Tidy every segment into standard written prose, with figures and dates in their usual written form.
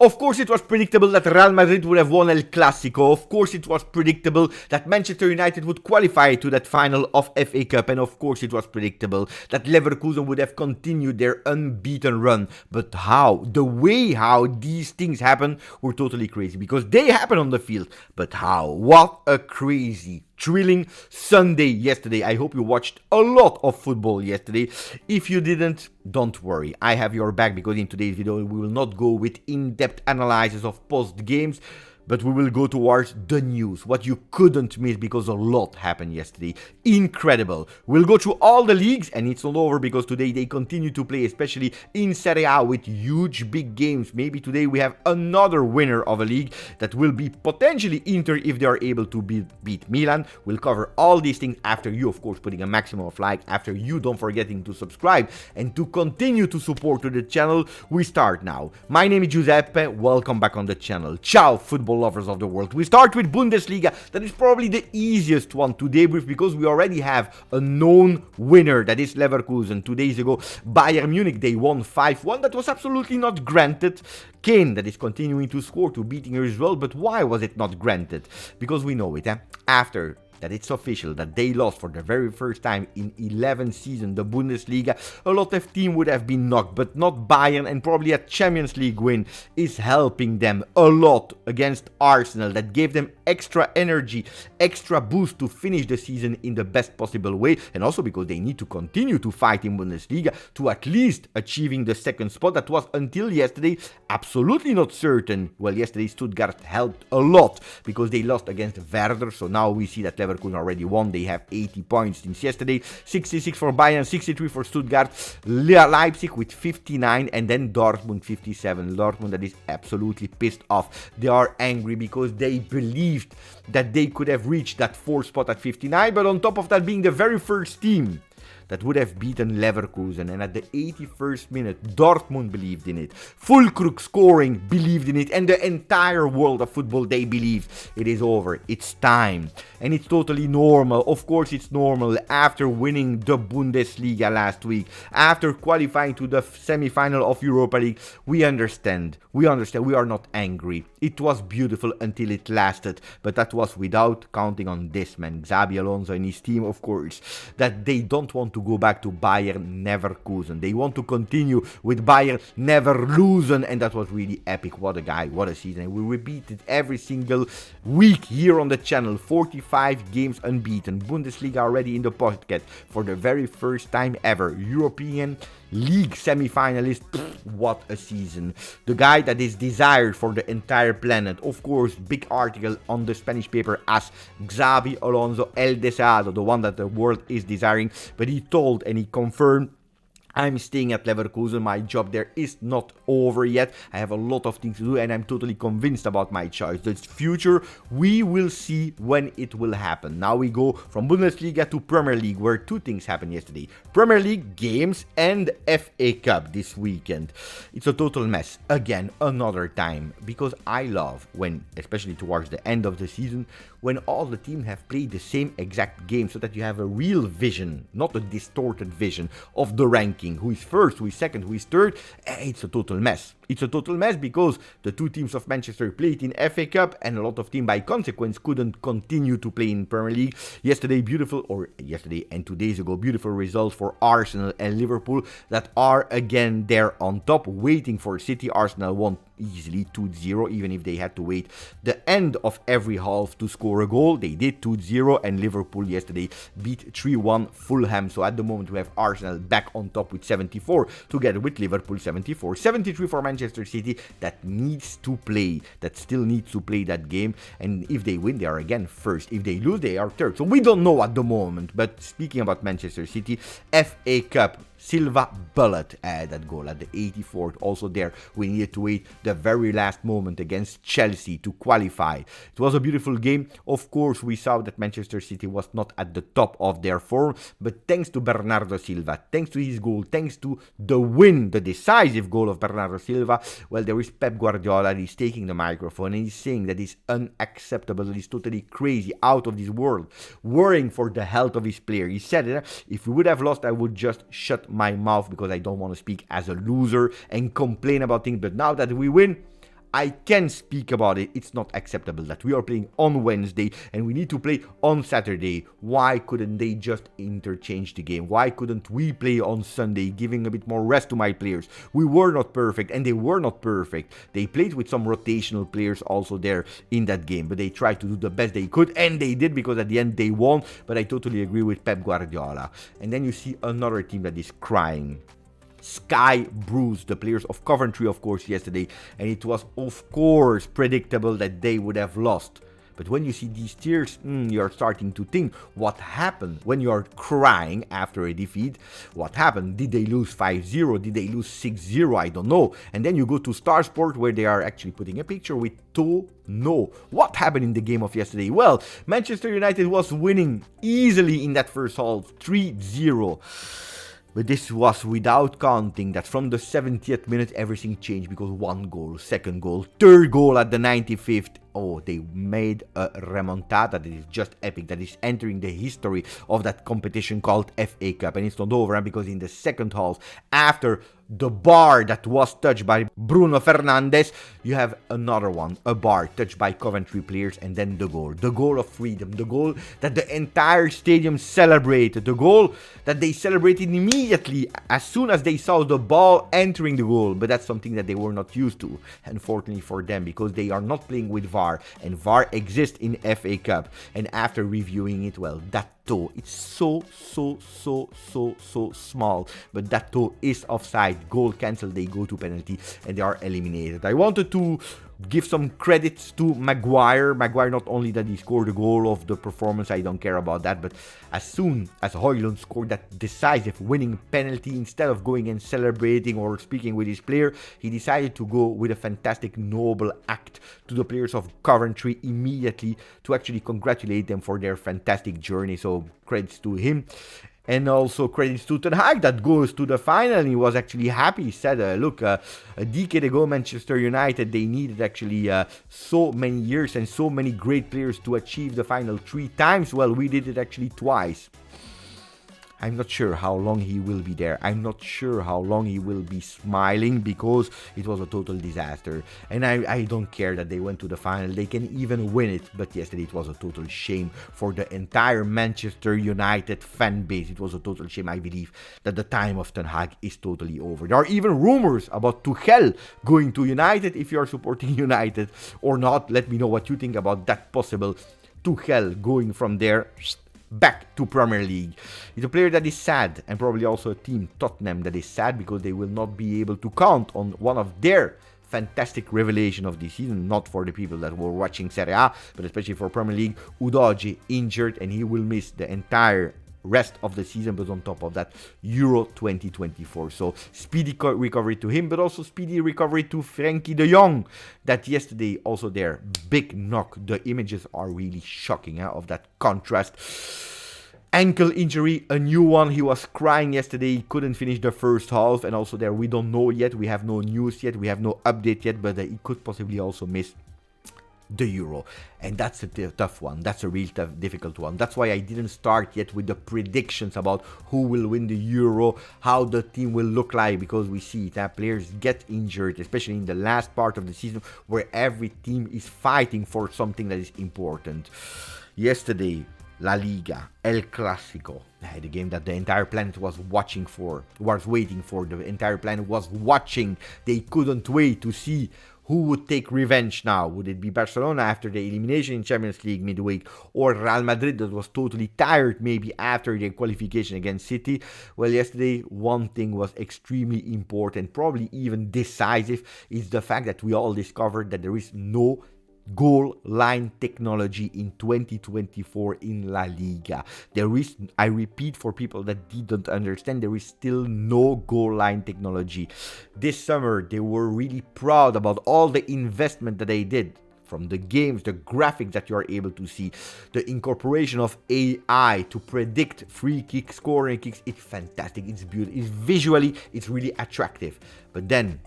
Of course it was predictable that Real Madrid would have won El Clasico. Of course it was predictable that Manchester United would qualify to that final of FA Cup. And of course it was predictable that Leverkusen would have continued their unbeaten run. But how? The way how these things happen were totally crazy. Because they happen on the field. But how? What a crazy, thrilling Sunday yesterday. I hope you watched a lot of football yesterday. If you didn't, don't worry. I have your back, because in today's video we will not go with in-depth analysis of post games, but we will go towards the news, what you couldn't miss, because a lot happened yesterday. Incredible. We'll go through all the leagues, and it's not over, because today they continue to play, especially in Serie A, with huge big games. Maybe today we have another winner of a league that will be potentially Inter if they are able to beat Milan. We'll cover all these things after you, of course, putting a maximum of like, after you don't forgetting to subscribe and to continue to support to the channel. We start now. My name is Giuseppe. Welcome back on the channel. Ciao, football lovers of the world. We start with Bundesliga. That is probably the easiest one to debrief, because we already have a known winner, that is Leverkusen. 2 days ago, Bayern Munich, they won 5-1. That was absolutely not granted. Kane, that is continuing to score, to beating her as well. But why was it not granted? Because we know it, after that it's official that they lost for the very first time in 11 seasons the Bundesliga, a lot of teams would have been knocked, but not Bayern, and probably a Champions League win is helping them a lot against Arsenal. That gave them extra energy, extra boost to finish the season in the best possible way, and also because they need to continue to fight in Bundesliga to at least achieving the second spot that was until yesterday absolutely not certain. Well, yesterday Stuttgart helped a lot because they lost against Werder, so now we see that Leverkusen already won. They have 80 points since yesterday, 66 for Bayern, 63 for Stuttgart, Leipzig with 59, and then Dortmund 57. Dortmund that is absolutely pissed off. They are angry because they believed that they could have reached that 4th spot at 59, but on top of that, being the very first team that would have beaten Leverkusen, and at the 81st minute, Dortmund believed in it. Fulkrug scoring, believed in it, and the entire world of football, they believed it is over, it's time. And it's totally normal, of course it's normal, after winning the Bundesliga last week, after qualifying to the semi-final of Europa League, we understand, we are not angry. It was beautiful until it lasted, but that was without counting on this man, Xabi Alonso and his team, of course, that they don't want to go back to Bayern Leverkusen. They want to continue with Bayern Leverkusen, and that was really epic. What a guy, what a season. And we repeat it every single week here on the channel. 45 games unbeaten. Bundesliga already in the pocket for the very first time ever. European League semi-finalist. What a season. The guy that is desired for the entire planet. Of course, big article on the Spanish paper as Xabi Alonso El Deseado, the one that the world is desiring. But he told and he confirmed, I'm staying at Leverkusen, my job there is not over yet, I have a lot of things to do, and I'm totally convinced about my choice. The future, we will see when it will happen. Now we go from Bundesliga to Premier League, where 2 things happened yesterday. Premier League games and FA Cup this weekend. It's a total mess, again, another time, because I love when, especially towards the end of the season, when all the teams have played the same exact game, so that you have a real vision, not a distorted vision of the ranking. Who is first, who is second, who is third. It's a total mess. It's a total mess because the 2 teams of Manchester played in FA Cup, and a lot of teams by consequence couldn't continue to play in Premier League. Yesterday and 2 days ago, beautiful results for Arsenal and Liverpool that are again there on top, waiting for City. Arsenal won easily 2-0, even if they had to wait the end of every half to score a goal. They did 2-0, and Liverpool yesterday beat 3-1 Fulham. So at the moment we have Arsenal back on top with 74, together with Liverpool 74. 73 for Manchester City, that needs to play, that still needs to play that game, and if they win, they are again first. If they lose, they are third. So we don't know at the moment. But speaking about Manchester City, FA Cup, Silva bullet that goal at the 84th. Also there, we needed to wait the very last moment against Chelsea to qualify. It was a beautiful game. Of course, we saw that Manchester City was not at the top of their form, but thanks to Bernardo Silva, thanks to his goal, thanks to the win, the decisive goal of Bernardo Silva, well, there is Pep Guardiola. He's taking the microphone and he's saying that it's unacceptable, that he's totally crazy, out of this world, worrying for the health of his player. He said it, if we would have lost, I would just shut my mouth because I don't want to speak as a loser and complain about things. But now that we win, I can speak about it. It's not acceptable that we are playing on Wednesday and we need to play on Saturday. Why couldn't they just interchange the game? Why couldn't we play on Sunday, giving a bit more rest to my players? We were not perfect, and they were not perfect. They played with some rotational players also there in that game, but they tried to do the best they could, and they did, because at the end they won. But I totally agree with Pep Guardiola. And then you see another team that is crying. Sky bruised the players of Coventry, of course, yesterday, and it was, of course, predictable that they would have lost. But when you see these tears, you're starting to think, what happened when you're crying after a defeat? What happened? Did they lose 5-0? Did they lose 6-0? I don't know. And then you go to Star Sport, where they are actually putting a picture with no. What happened in the game of yesterday? Well, Manchester United was winning easily in that first half, 3-0. But this was without counting that from the 70th minute everything changed, because one goal, second goal, third goal at the 95th. Oh, they made a remontada that is just epic, that is entering the history of that competition called FA Cup. And it's not over, because in the second half, after the bar that was touched by Bruno Fernandes, you have another one, a bar touched by Coventry players, and then the goal of freedom, the goal that the entire stadium celebrated, the goal that they celebrated immediately as soon as they saw the ball entering the goal. But that's something that they were not used to, unfortunately for them, because they are not playing with VAR, and VAR exists in FA Cup. And after reviewing it, well, that toe, it's so small, but that toe is offside. Goal cancelled, they go to penalty, and they are eliminated. I wanted to give some credits to Maguire. Maguire, not only that he scored the goal of the performance, I don't care about that, but as soon as Højlund scored that decisive winning penalty, instead of going and celebrating or speaking with his player, he decided to go with a fantastic noble act to the players of Coventry immediately to actually congratulate them for their fantastic journey. So credits to him. And also credits to Ten Hag that goes to the final, and he was actually happy. He said, look, a decade ago Manchester United, they needed actually so many years and so many great players to achieve the final 3 times. Well, we did it actually twice. I'm not sure how long he will be there. I'm not sure how long he will be smiling, because it was a total disaster. And I don't care that they went to the final. They can even win it. But yesterday it was a total shame for the entire Manchester United fan base. It was a total shame. I believe that the time of Ten Hag is totally over. There are even rumors about Tuchel going to United. If you are supporting United or not, let me know what you think about that possible Tuchel going from there back to Premier League. It's a player that is sad, and probably also a team, Tottenham, that is sad, because they will not be able to count on one of their fantastic revelation of this season. Not for the people that were watching Serie A, but especially for Premier League. Udogie injured, and he will miss the entire rest of the season, but on top of that, Euro 2024. So speedy recovery to him, but also speedy recovery to Frankie de Jong, that yesterday also there, big knock. The images are really shocking of that contrast. Ankle injury, a new one. He was crying yesterday. He couldn't finish the first half, and also there we don't know yet. We have no news yet. We have no update yet, but he could possibly also miss the Euro. And that's a tough one. That's a real tough, difficult one. That's why I didn't start yet with the predictions about who will win the Euro, how the team will look like, because we see that players get injured, especially in the last part of the season, where every team is fighting for something that is important. Yesterday, La Liga, El Clasico, the game that the entire planet was waiting for. The entire planet was watching. They couldn't wait to see who would take revenge now. Would it be Barcelona after the elimination in Champions League midweek, or Real Madrid that was totally tired maybe after their qualification against City? Well, yesterday one thing was extremely important, probably even decisive, is the fact that we all discovered that there is no goal line technology in 2024 in La Liga. There is, I repeat for people that didn't understand, there is still no goal line technology. This summer they were really proud about all the investment that they did, from the games, the graphics that you are able to see, the incorporation of AI to predict free kick scoring kicks. It's fantastic, it's beautiful, it's visually, it's really attractive. But then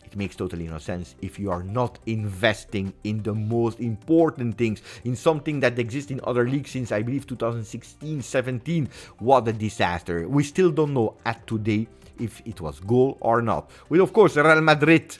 it makes totally no sense if you are not investing in the most important things, in something that exists in other leagues since, I believe, 2016-17. What a disaster. We still don't know at today if it was goal or not. With, of course, Real Madrid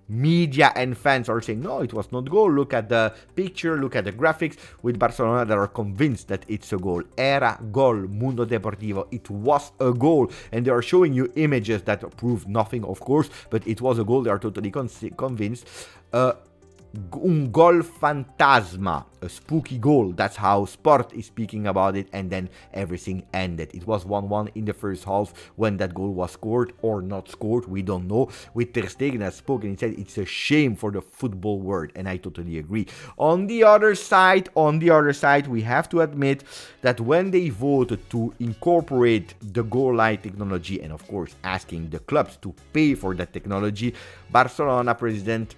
media and fans are saying, no, it was not goal. Look at the picture, look at the graphics. With Barcelona, they are convinced that it's a goal. Era gol, Mundo Deportivo. It was a goal. And they are showing you images that prove nothing, of course, but it was a goal. They are totally convinced. Un gol fantasma, a spooky goal. That's how Sport is speaking about it, and then everything ended. It was 1-1 in the first half when that goal was scored or not scored, we don't know. With Ter Stegen has spoken, he said it's a shame for the football world, and I totally agree. On the other side, we have to admit that when they voted to incorporate the goal line technology, and of course asking the clubs to pay for that technology, Barcelona president,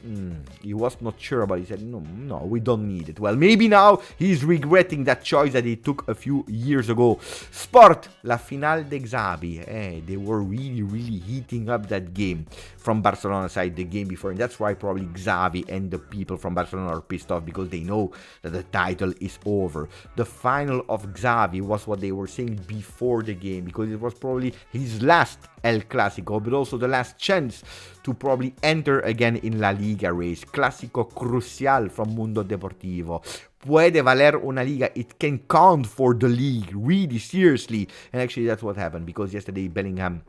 he was not sure about it. He said, no, we don't need it. Well, maybe now he's regretting that choice that he took a few years ago. Sport, la finale de Xavi. They were really heating up that game from Barcelona side the game before. And that's why probably Xavi and the people from Barcelona are pissed off, because they know that the title is over. The final of Xavi was what they were saying before the game, because it was probably his last El Clasico, but also the last chance to probably enter again in La Liga race. Clásico crucial from Mundo Deportivo. Puede valer una liga. It can count for the league, really seriously. And actually that's what happened, because yesterday Bellingham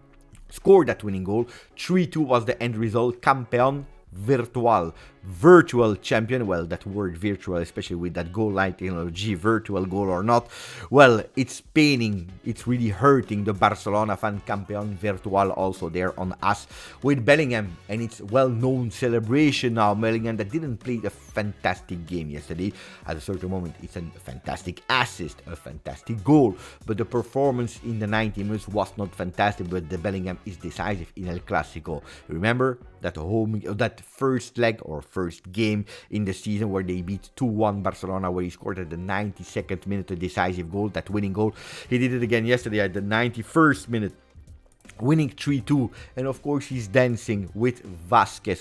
scored that winning goal. 3-2 was the end result. Campeón virtual champion. Well, that word virtual, especially with that goal line technology, virtual goal or not, well, it's paining, it's really hurting the Barcelona fan. Campeón virtual also there on us with Bellingham, and it's well-known celebration now. Bellingham that didn't play a fantastic game yesterday. At a certain moment, it's a fantastic assist, a fantastic goal, but the performance in the 90 minutes was not fantastic. But the Bellingham is decisive in El Clasico. Remember that first leg or first game in the season where they beat 2-1 Barcelona, where he scored at the 92nd minute a decisive goal, that winning goal. He did it again yesterday at the 91st minute, winning 3-2, and of course he's dancing with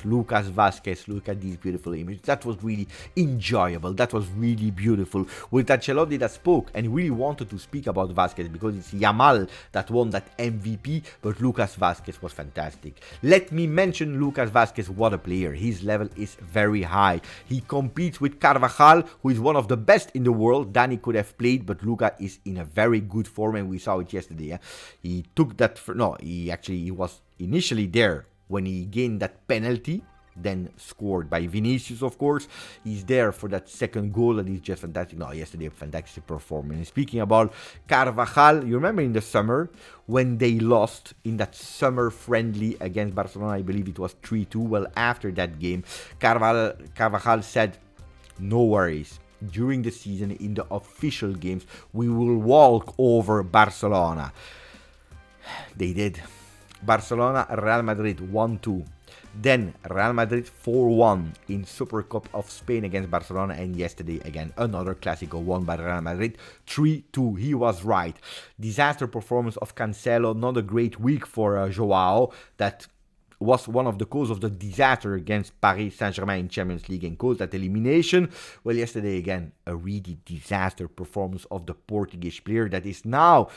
Lucas Vázquez. Look at these beautiful images. That was really enjoyable. That was really beautiful. With Ancelotti that spoke and really wanted to speak about Vázquez, because it's Yamal that won that MVP, but Lucas Vázquez was fantastic. Let me mention Lucas Vázquez. What a player. His level is very high. He competes with Carvajal, who is one of the best in the world. Dani could have played, but Luka is in a very good form, and we saw it yesterday. He took that he was initially there when he gained that penalty, then scored by Vinicius, of course. He's there for that second goal, and he's just fantastic. Yesterday a fantastic performance. And speaking about Carvajal, you remember in the summer when they lost in that summer friendly against Barcelona, I believe it was 3-2. Well, after that game, Carvajal said, no worries. During the season, in the official games, we will walk over Barcelona. They did. Barcelona, Real Madrid 1-2. Then Real Madrid 4-1 in Super Cup of Spain against Barcelona. And yesterday again another Clasico won by Real Madrid 3-2. He was right. Disaster performance of Cancelo. Not a great week for Joao. That was one of the causes of the disaster against Paris Saint-Germain in Champions League and caused that elimination. Well, yesterday again a really disaster performance of the Portuguese player that is now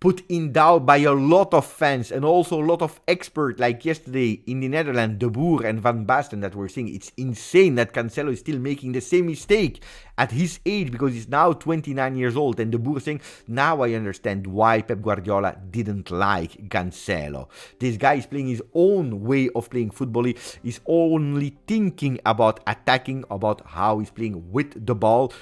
put in doubt by a lot of fans and also a lot of experts, like yesterday in the Netherlands, De Boer and Van Basten, that were saying it's insane that Cancelo is still making the same mistake at his age, because he's now 29 years old. And De Boer saying, now I understand why Pep Guardiola didn't like Cancelo. This guy is playing his own way of playing football. He's only thinking about attacking, about how he's playing with the ball.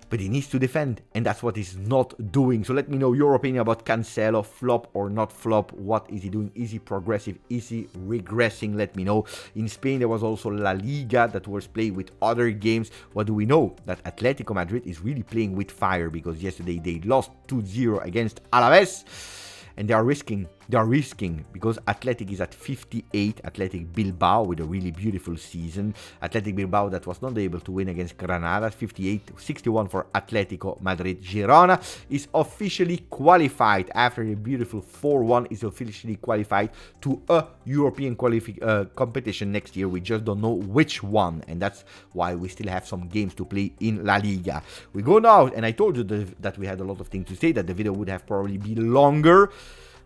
But he needs to defend, and that's what he's not doing. So let me know your opinion about Cancelo. Flop or not flop? What is he doing? Is he progressive? Is he regressing? Let me know. In Spain, there was also La Liga that was played with other games. What do we know? That Atletico Madrid is really playing with fire, because yesterday they lost 2-0 against Alaves. And they are risking, because Athletic is at 58, Athletic Bilbao with a really beautiful season. Athletic Bilbao that was not able to win against Granada, 58, 61 for Atletico Madrid. Girona is officially qualified after a beautiful 4-1, is officially qualified to a European competition next year. We just don't know which one, and that's why we still have some games to play in La Liga. We go now, and I told you that we had a lot of things to say, that the video would have probably been longer.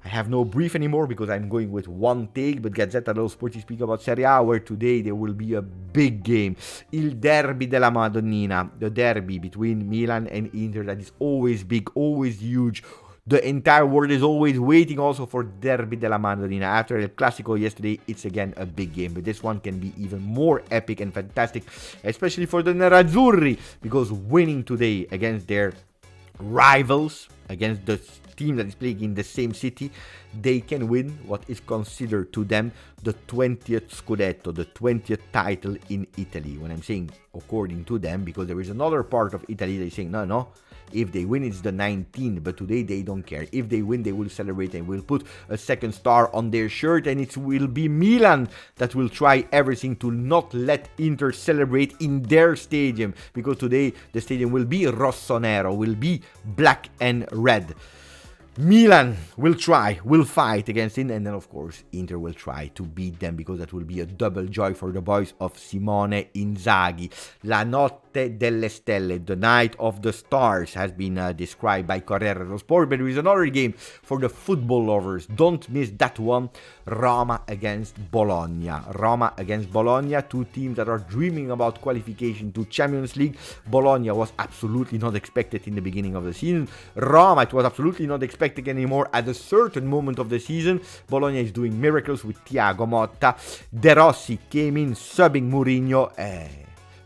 I have no brief anymore because I'm going with one take, but Gazzetta dello Sport is speaking about Serie A, where today there will be a big game. Il Derby della Madonnina, the derby between Milan and Inter that is always big, always huge. The entire world is always waiting also for Derby della Madonnina. After El Clasico yesterday, it's again a big game. But this one can be even more epic and fantastic, especially for the Nerazzurri, because winning today against their rivals, against the team that is playing in the same city, they can win what is considered to them the 20th Scudetto, the 20th title in Italy. When I'm saying according to them, because there is another part of Italy that is saying, no, if they win, it's the 19th, but today they don't care. If they win, they will celebrate and will put a second star on their shirt, and it will be Milan that will try everything to not let Inter celebrate in their stadium, because today the stadium will be rossonero, will be black and red. Milan will fight against it, and then of course Inter will try to beat them, because that will be a double joy for the boys of Simone Inzaghi. La notte delle stelle, the night of the stars, has been described by Corriere dello Sport, but there is another game for the football lovers. Don't miss that one. Roma against Bologna. Roma against Bologna, two teams that are dreaming about qualification to Champions League. Bologna was absolutely not expected in the beginning of the season. Roma, it was absolutely not expected anymore at a certain moment of the season. Bologna is doing miracles with Thiago Motta. De Rossi came in subbing Mourinho.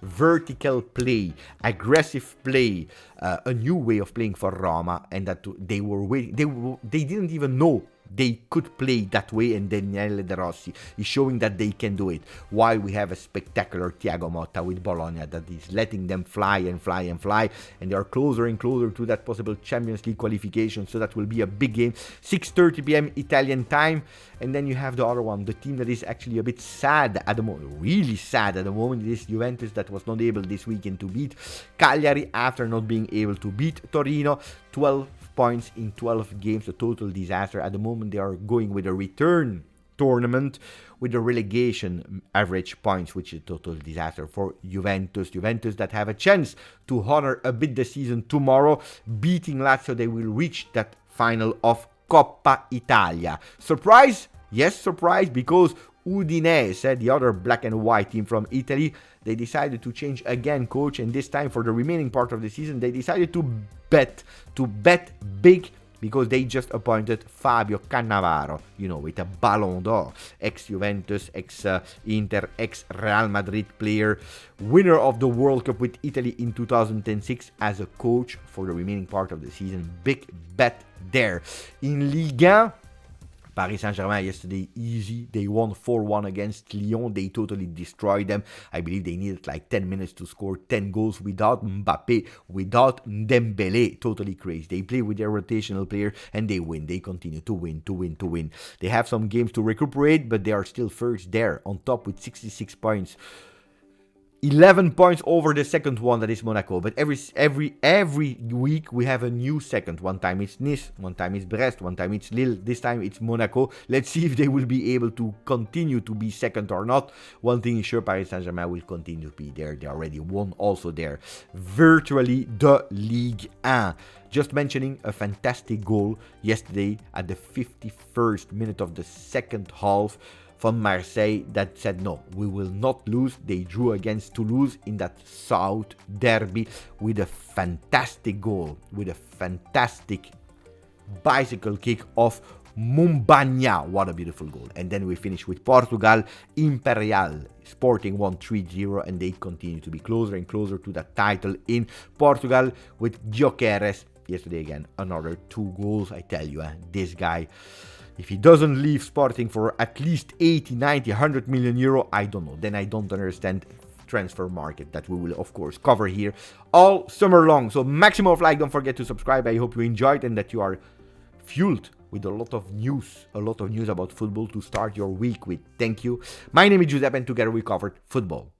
Vertical play, aggressive play, a new way of playing for Roma, and that they were waiting. They didn't even know they could play that way, and Daniele De Rossi is showing that they can do it. While we have a spectacular Thiago Motta with Bologna that is letting them fly and fly and fly, and they are closer and closer to that possible Champions League qualification, so that will be a big game. 6:30 p.m. Italian time. And then you have the other one, the team that is actually a bit sad at the moment, really sad at the moment, is Juventus, that was not able this weekend to beat Cagliari after not being able to beat Torino. 12 points in 12 games, a total disaster. At the moment they are going with a return tournament with the relegation average points, which is a total disaster for Juventus. Juventus that have a chance to honor a bit the season tomorrow. Beating Lazio, they will reach that final of Coppa Italia. Surprise? Yes, surprise, because Udinese, the other black and white team from Italy, they decided to change again coach, and this time for the remaining part of the season they decided to bet big, because they just appointed Fabio Cannavaro, with a Ballon d'Or, ex-Juventus, ex-Inter, ex-Real Madrid player, winner of the World Cup with Italy in 2006 as a coach for the remaining part of the season. Big bet there. In Ligue, Paris Saint-Germain yesterday, easy. They won 4-1 against Lyon. They totally destroyed them. I believe they needed like 10 minutes to score 10 goals without Mbappe, without Dembele. Totally crazy. They play with their rotational player and they win. They continue to win. They have some games to recuperate, but they are still first there on top with 66 points. 11 points over the second one, that is Monaco. But every week we have a new second. One time it's Nice, one time it's Brest, one time it's Lille. This time it's Monaco. Let's see if they will be able to continue to be second or not. One thing is sure, Paris Saint-Germain will continue to be there. They already won also there. Virtually the Ligue 1. Just mentioning a fantastic goal yesterday at the 51st minute of the second half from Marseille that said, no, we will not lose. They drew against Toulouse in that South derby with a fantastic goal, with a fantastic bicycle kick of Mumbagna. What a beautiful goal. And then we finish with Portugal. Imperial Sporting won 3-0, and they continue to be closer and closer to that title in Portugal with Gyökeres. Yesterday again, another 2 goals. I tell you, this guy, if he doesn't leave Sporting for at least 80, 90, 100 million euro, I don't know. Then I don't understand transfer market that we will, of course, cover here all summer long. So maximum of like, don't forget to subscribe. I hope you enjoyed and that you are fueled with a lot of news about football to start your week with. Thank you. My name is Giuseppe and together we covered football.